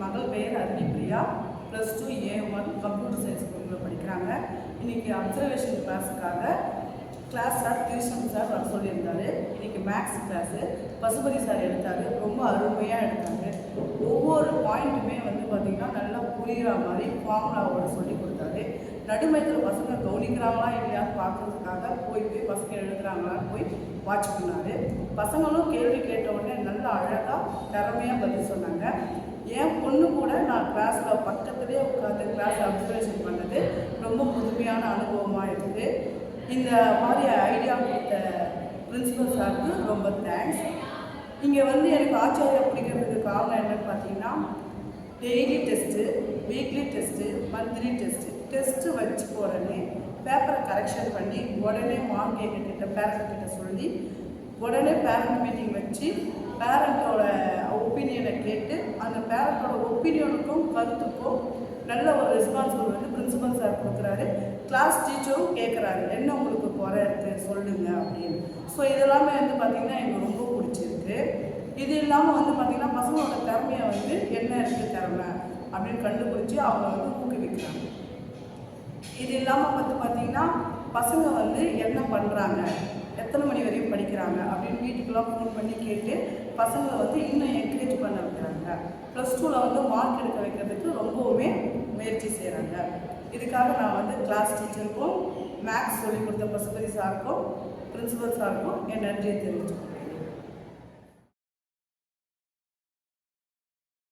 மகள் பெயர் அருணிப்பிரியா, +2 A1 computer science குரூப்பில் படிக்கிறாங்க. இன்றைக்கி அப்சர்வேஷன் கிளாஸுக்காக கிளாஸ் சார் டியூஷன் சார் வர சொல்லியிருந்தார். இன்றைக்கி மேக்ஸ் கிளாஸு பசுபதி சார் எடுத்தார். ரொம்ப அருமையாக எடுத்தாங்க. ஒவ்வொரு பாயிண்ட்டுமே வந்து பார்த்திங்கன்னா நல்லா புரிகிற மாதிரி ஃபார்முலாவோட சொல்லி கொடுத்தாரு. நடுமையத்தில் பசங்க கவனிக்கிறாங்களா இல்லையான்னு பார்க்குறதுக்காக போய் பசங்க எழுதுகிறாங்களான்னு போய் வாட்ச் பண்ணார். பசங்களும் கேள்வி கேட்ட உடனே நல்லா அழகாக திறமையாக பதில் சொன்னாங்க. என் பொண்ணு கூட நான் கிளாஸில் பக்கத்துலேயே உட்காந்து கிளாஸ் அப்சர்வேஷன் பண்ணது ரொம்ப புதுமையான அனுபவமாக இருக்குது. இந்த மாதிரி ஐடியா கொடுத்த பிரின்சிபல் சாருக்கு ரொம்ப தேங்க்ஸ். இங்கே வந்து எனக்கு ஆச்சாரியா பிடிக்கிறதுக்கு காரணம் என்னன்னு பார்த்தீங்கன்னா, daily test, weekly test, monthly test வச்சு உடனே பேப்பரை கரெக்ஷன் பண்ணி உடனே மார்க் எங்ககிட்ட பேரண்ட்கிட்ட சொல்லி உடனே பேரண்ட் மீட்டிங் வச்சு பேரண்ட்டோட ஒப்பீனியனை கேட்டு அந்த பேரண்ட்டோட ஒப்பீனியனுக்கும் கருத்துக்கும் நல்ல ஒரு ரெஸ்பான்சிபிள் வந்து பிரின்சிபல் சார் கொடுக்குறாரு. கிளாஸ் டீச்சரும் கேட்குறாரு, என்ன உங்களுக்கு குறை இருக்குது சொல்லுங்கள் அப்படின்னு. ஸோ இதெல்லாமே வந்து பார்த்திங்கன்னா எனக்கு ரொம்ப பிடிச்சிருக்கு. இது இல்லாமல் வந்து பார்த்திங்கன்னா பசங்களோட திறமையை வந்து என்ன இருக்குது திறமை அப்படின்னு கண்டுபிடிச்சி அவங்க வந்து ஊக்குவிக்கிறாங்க. இது இல்லாமல் வந்து பார்த்திங்கன்னா பசங்க வந்து என்ன பண்ணுறாங்க, எத்தனை மணி வரையும் படிக்கிறாங்க அப்படின்னு வீட்டுக்கெல்லாம் ஃபோன் பண்ணி கேட்டு பசங்களை வந்து இன்னும் என்கரேஜ் பண்ண வைக்கிறாங்க. +2ல் வந்து மார்க் எடுக்க வைக்கிறதுக்கு ரொம்பவுமே முயற்சி செய்கிறாங்க. இதுக்காக நான் வந்து கிளாஸ் டீச்சருக்கும் மேக்ஸ் சொல்லிக் கொடுத்த பசுபதி சாருக்கும் பிரின்சிபல் சாருக்கும் என் நன்றியை தெரிவிச்சுக்கிறேன்.